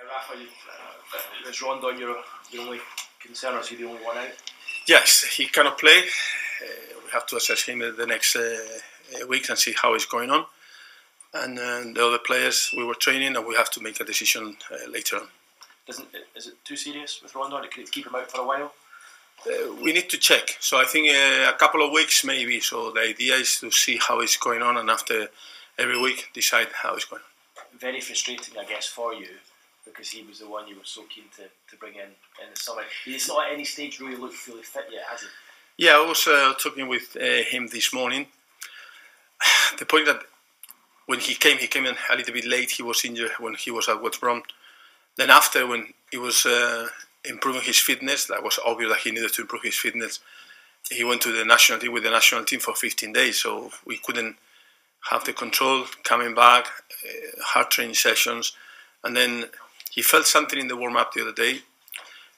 Rafa, is Rondon your only concern, or is he the only one out? Yes, he cannot play. We have to assess him in the next weeks and see how he's going on. And the other players, we were training, and we have to make a decision later on. Is it too serious with Rondon? Could it keep him out for a while? We need to check. So I think a couple of weeks maybe. So the idea is to see how it's going on, and after every week decide how it's going on. Very frustrating, I guess, for you, because he was the one you were so keen to bring in the summer. He's not at any stage really looked fully fit yet, has he? Yeah, I was talking with him this morning. The point that when he came in a little bit late. He was injured when he was at West Brom. Then after, when he was improving his fitness, that was obvious that he needed to improve his fitness. He went to the national team with the national team for 15 days, so we couldn't have the control coming back, hard training sessions, and then he felt something in the warm-up the other day.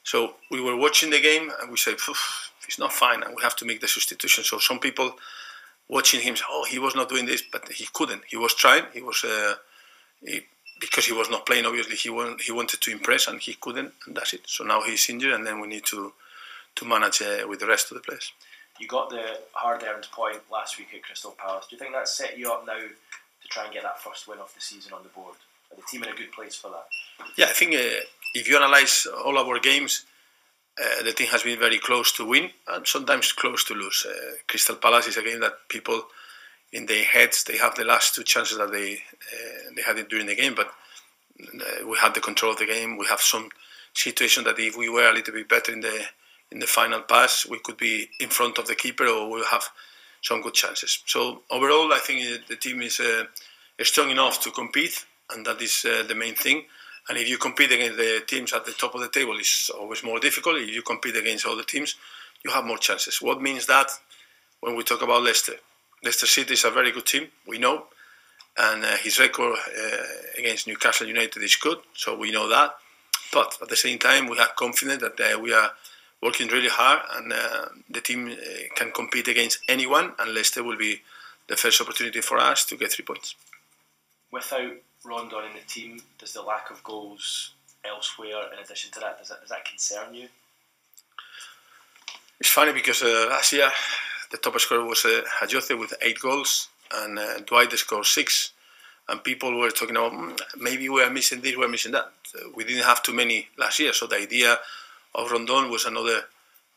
So we were watching the game and we said, he's not fine, and we have to make the substitution. So some people watching him say, he was not doing this, but he couldn't. He was trying. He was because he was not playing. Obviously, he wanted to impress, and he couldn't, and that's it. So now he's injured, and then we need to manage with the rest of the players. You got the hard-earned point last week at Crystal Palace. Do you think that set you up now to try and get that first win of the season on the board? Are the team in a good place for that? Yeah, I think if you analyse all our games, the team has been very close to win and sometimes close to lose. Crystal Palace is a game that people in their heads, they have the last two chances that they had it during the game, but we had the control of the game. We have some situation that if we were a little bit better in the final pass, we could be in front of the keeper, or we'll have some good chances. So overall, I think the team is strong enough to compete, and that is the main thing. And if you compete against the teams at the top of the table, it's always more difficult. If you compete against other teams, you have more chances. What means that when we talk about Leicester? Leicester City is a very good team, we know. And his record against Newcastle United is good, so we know that. But at the same time, we are confident that we are working really hard, and the team can compete against anyone, and Leicester will be the first opportunity for us to get 3 points. Without Rondon in the team, does the lack of goals elsewhere, in addition to that, does that concern you? It's funny because last year the top scorer was Hajote with 8 goals, and Dwight scored 6, and people were talking about maybe we are missing this, we are missing that. We didn't have too many last year, so the idea of Rondon was another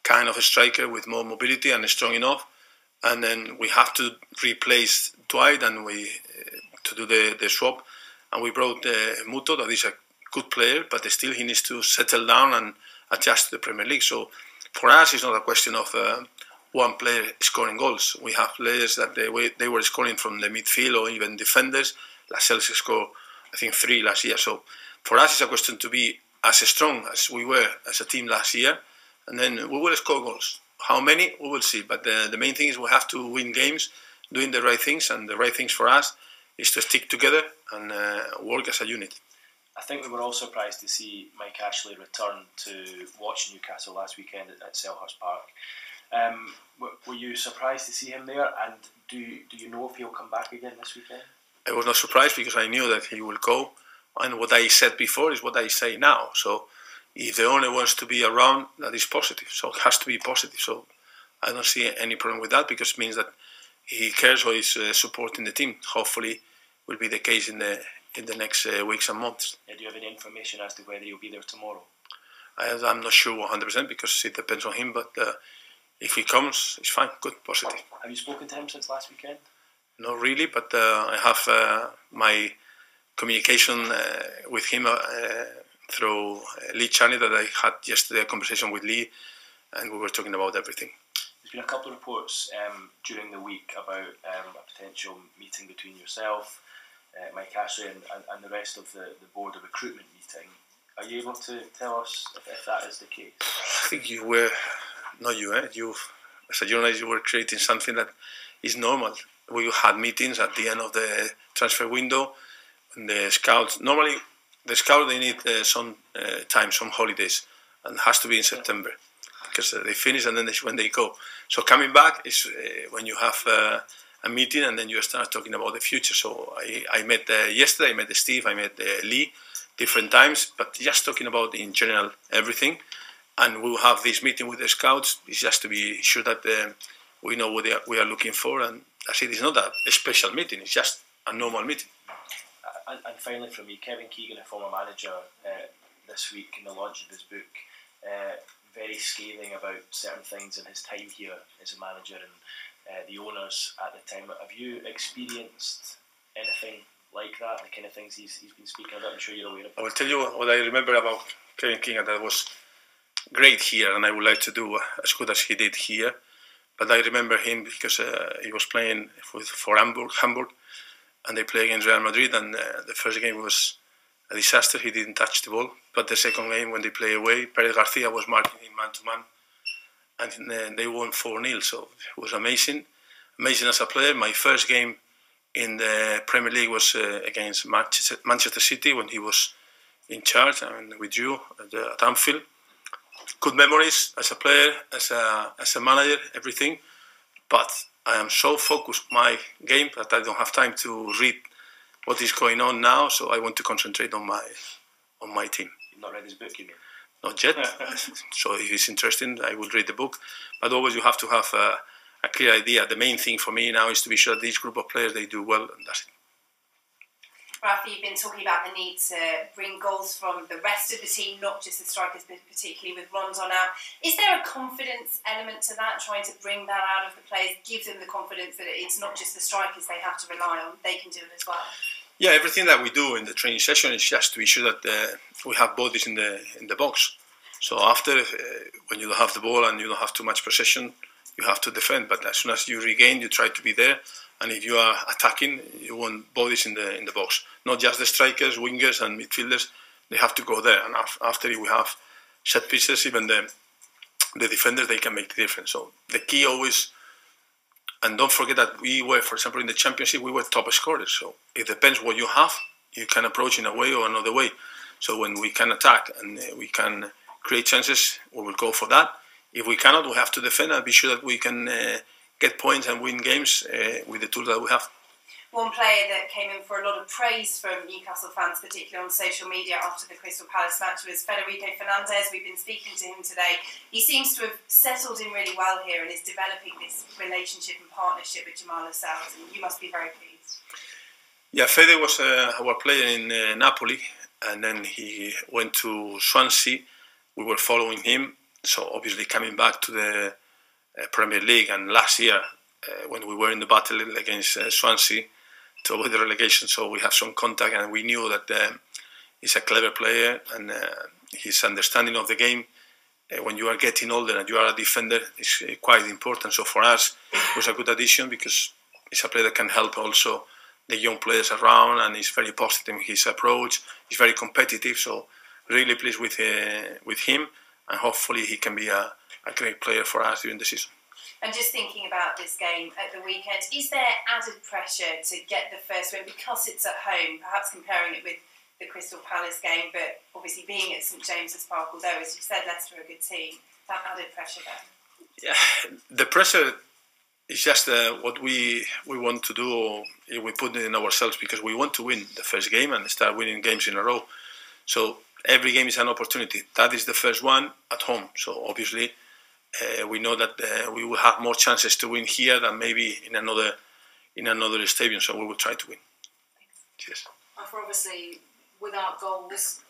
kind of a striker with more mobility and strong enough, and then we have to replace Dwight and to do the swap. And we brought Muto, that is a good player, but still he needs to settle down and adjust to the Premier League. So for us, it's not a question of one player scoring goals. We have players that they were scoring from the midfield or even defenders. Lascelles scored, I think, 3 last year. So for us, it's a question to be as strong as we were as a team last year, and then we will score goals. How many, we will see. But the main thing is we have to win games, doing the right things, and the right things for us is to stick together and work as a unit. I think we were all surprised to see Mike Ashley return to watch Newcastle last weekend at Selhurst Park. Were you surprised to see him there, and do you know if he'll come back again this weekend? I was not surprised because I knew that he will go, and what I said before is what I say now. So if the owner wants to be around, that is positive. So it has to be positive. So I don't see any problem with that, because it means that he cares or is supporting the team. Hopefully will be the case in the next weeks and months. Do you have any information as to whether he'll be there tomorrow? I'm not sure 100% because it depends on him, but if he comes, it's fine, good, positive. Have you spoken to him since last weekend? Not really, but I have my communication with him through Lee Chaney, that I had yesterday a conversation with Lee, and we were talking about everything. There's been a couple of reports during the week about a potential meeting between yourself, Mike Ashley, and the rest of the board, a recruitment meeting. Are you able to tell us if that is the case? I think you were, not you, you as a journalist, you were creating something that is normal. We had meetings at the end of the transfer window, and the scouts, normally the scouts, they need some time, some holidays, and it has to be in September, because they finish and then when they go. So coming back is when you have a meeting and then you start talking about the future. So I met yesterday, I met Steve, I met Lee, different times, but just talking about in general everything. And we'll have this meeting with the scouts. It's just to be sure that we know what we are looking for, and that's it. It's not a special meeting. It's just a normal meeting. And finally, from me, Kevin Keegan, a former manager, this week in the launch of his book, very scathing about certain things in his time here as a manager and the owners at the time. Have you experienced anything like that, the kind of things he's been speaking about? I'm sure you're aware of it. I will tell you what I remember about Kevin Keegan that was great here, and I would like to do as good as he did here. But I remember him because he was playing for Hamburg, and they play against Real Madrid, and the first game was a disaster. He didn't touch the ball. But the second game, when they play away, Pérez García was marking him man-to-man, and they won 4-0. So it was amazing as a player. My first game in the Premier League was against Manchester City when he was in charge and with you at Anfield. Good memories as a player, as a manager, everything. But I am so focused on my game that I don't have time to read what is going on now. So I want to concentrate on my team. You've not read his book, you mean? Not yet. So if it's interesting, I will read the book. But always you have to have a clear idea. The main thing for me now is to be sure that this group of players, they do well, and that's it. Rafa, you've been talking about the need to bring goals from the rest of the team, not just the strikers, but particularly with Rondon out. Is there a confidence element to that, trying to bring that out of the players, give them the confidence that it's not just the strikers they have to rely on, they can do it as well? Yeah, everything that we do in the training session is just to be sure that we have bodies in the box. So after, when you don't have the ball and you don't have too much possession, you have to defend. But as soon as you regain, you try to be there. And if you are attacking, you want bodies in the box. Not just the strikers, wingers and midfielders. They have to go there. And after we have set pieces, even the defenders, they can make the difference. So the key always, and don't forget that we were, for example, in the Championship, we were top scorers. So it depends what you have. You can approach in a way or another way. So when we can attack and we can create chances, we will go for that. If we cannot, we have to defend and be sure that we can get points and win games with the tools that we have. One player that came in for a lot of praise from Newcastle fans, particularly on social media after the Crystal Palace match, was Federico Fernandez. We've been speaking to him today. He seems to have settled in really well here and is developing this relationship and partnership with Jamal Lascelles, and you must be very pleased. Yeah, Fede was our player in Napoli, and then he went to Swansea. We were following him, so obviously coming back to the Premier League, and last year when we were in the battle against Swansea to avoid the relegation, so we have some contact, and we knew that he's a clever player, and his understanding of the game when you are getting older and you are a defender is quite important. So for us it was a good addition because he's a player that can help also the young players around, and he's very positive in his approach. He's very competitive, so really pleased with him, and hopefully he can be a great player for us during the season. And just thinking about this game at the weekend, is there added pressure to get the first win because it's at home, perhaps comparing it with the Crystal Palace game, but obviously being at St James's Park, although as you said Leicester are a good team, that added pressure there? Yeah, the pressure is just what we want to do, or we put it in ourselves because we want to win the first game and start winning games in a row. So every game is an opportunity. That is the first one at home. So obviously we know that we will have more chances to win here than maybe in another stadium. So we will try to win. Thanks. Yes. For obviously, without goals,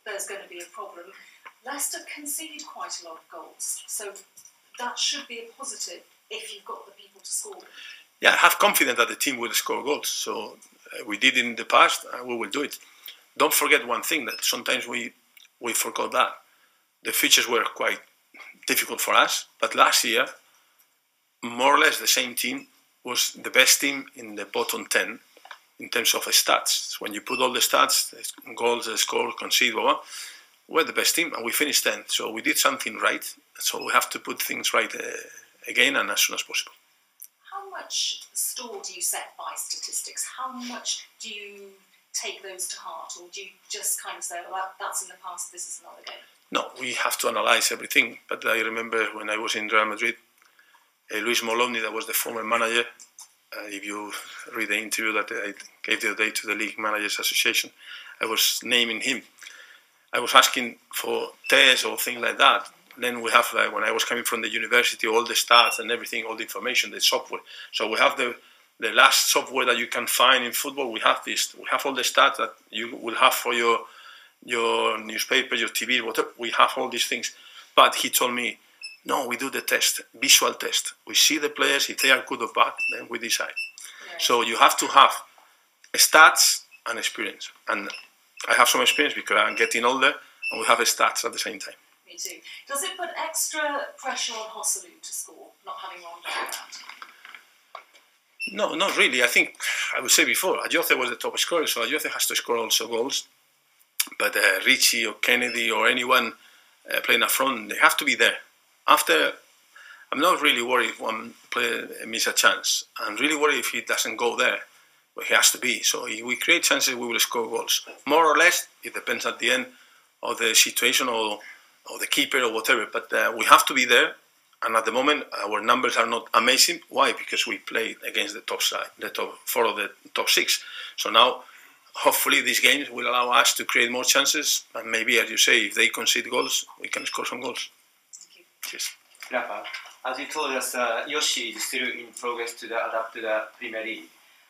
there's going to be a problem. Leicester concede quite a lot of goals, so that should be a positive if you've got the people to score them. Yeah, I have confidence that the team will score goals. So we did in the past, and we will do it. Don't forget one thing, that sometimes we forgot that. The fixtures were quite difficult for us, but last year, more or less the same team was the best team in the bottom 10 in terms of stats. When you put all the stats, goals, score, concede, we're the best team, and we finished 10th. So we did something right. So we have to put things right again, and as soon as possible. How much store do you set by statistics? How much do you take those to heart, or do you just kind of say, well, that's in the past, this is another game? No, we have to analyse everything. But I remember when I was in Real Madrid, Luis Molomni, that was the former manager, if you read the interview that I gave the other day to the League Managers Association, I was naming him. I was asking for tests or things like that. Then we have, when I was coming from the university, all the stats and everything, all the information, the software. So we have the last software that you can find in football. We have this. We have all the stats that you will have for your newspaper, your TV, whatever. We have all these things. But he told me, no, we do the test, visual test. We see the players, if they are good or bad, then we decide. Yeah. So you have to have stats and experience. And I have some experience because I'm getting older, and we have stats at the same time. Me too. Does it put extra pressure on Hosselu to score, not having Rondon around? No, not really. I think, I would say before, Ayoce was the top scorer, so Ayoce has to score also goals. But Richie or Kennedy or anyone playing up front, they have to be there. After, I'm not really worried if one player misses a chance. I'm really worried if he doesn't go there, but he has to be. So if we create chances, we will score goals. More or less, it depends at the end of the situation or the keeper or whatever. But we have to be there. And at the moment, our numbers are not amazing. Why? Because we played against the top side, the top 4 of the top 6. So now, hopefully, these games will allow us to create more chances. And maybe, as you say, if they concede goals, we can score some goals. Yes. Rafa, as you told us, Yoshi is still in progress to adapt to the Premier League,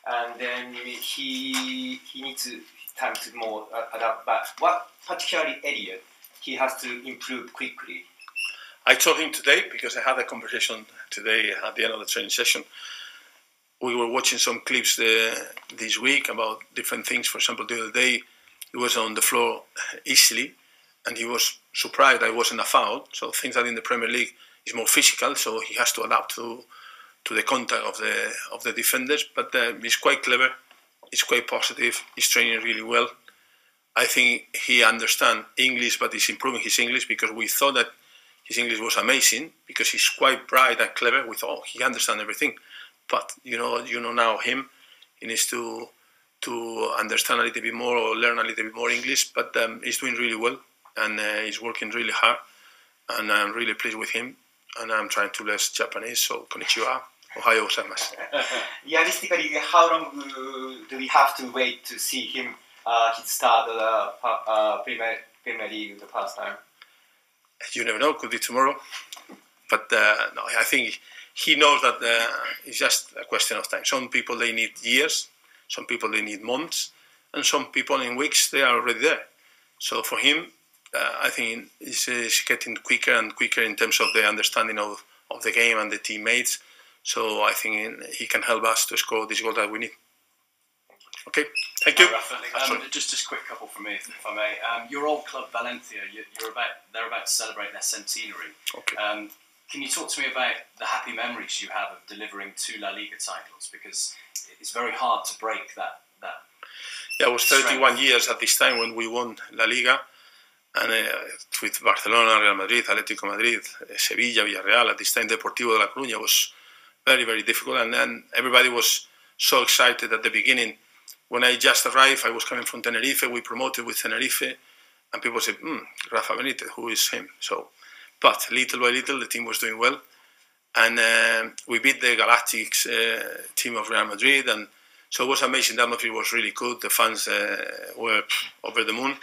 and then he needs time to more adapt. But what particular area he has to improve quickly? I told him today, because I had a conversation today at the end of the training session. We were watching some clips this week about different things. For example, the other day he was on the floor easily, and he was surprised I wasn't a foul. So things that in the Premier League is more physical, so he has to adapt to the contact of the defenders. But he's quite clever, he's quite positive, he's training really well. I think he understands English, but he's improving his English, because we thought that his English was amazing, because he's quite bright and clever. We thought, he understands everything. But you know now him, he needs to understand a little bit more or learn a little bit more English. But he's doing really well, and he's working really hard, and I'm really pleased with him. And I'm trying to learn Japanese, so konnichiwa, ohayo gozaimasu. Realistically, how long do we have to wait to see him start the Premier League the first time? You never know, could be tomorrow. But no, I think he knows that it's just a question of time. Some people, they need years, some people, they need months, and some people in weeks, they are already there. So for him, I think he's getting quicker and quicker in terms of the understanding of the game and the teammates. So I think he can help us to score this goal that we need. Okay, thank you. Rafa, just a quick couple from me, if I may. Your old club, Valencia, they're about to celebrate their centenary. Okay. Can you talk to me about the happy memories you have of delivering 2 La Liga titles? Because it's very hard to break that. Yeah, it was 31 years at this time when we won La Liga. And with Barcelona, Real Madrid, Atlético Madrid, Sevilla, Villarreal, at this time Deportivo de La Coruña was very, very difficult. And then everybody was so excited at the beginning. When I just arrived, I was coming from Tenerife, we promoted with Tenerife, and people said, Rafa Benitez, who is him? But little by little, the team was doing well. And we beat the Galactics team of Real Madrid, and so it was amazing. The atmosphere was really good, the fans were over the moon.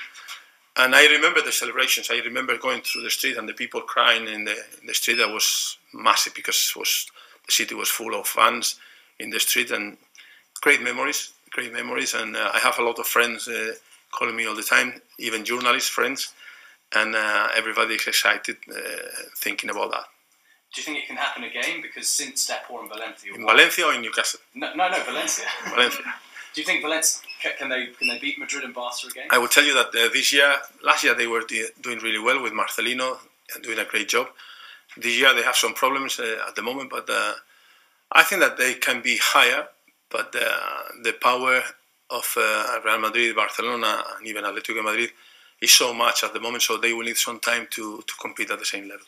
And I remember the celebrations. I remember going through the street and the people crying in the street. That was massive, because the city was full of fans in the street, and great memories. And I have a lot of friends calling me all the time, even journalist friends, and everybody is excited thinking about that. Do you think it can happen again? Because since Depor and Valencia... In Valencia or in Newcastle? No, Valencia. Valencia. Do you think Valencia... Can they beat Madrid and Barca again? I will tell you that last year they were doing really well with Marcelino, doing a great job. This year they have some problems at the moment, but I think that they can be higher. But the power of Real Madrid, Barcelona, and even Atlético Madrid is so much at the moment, so they will need some time to compete at the same level.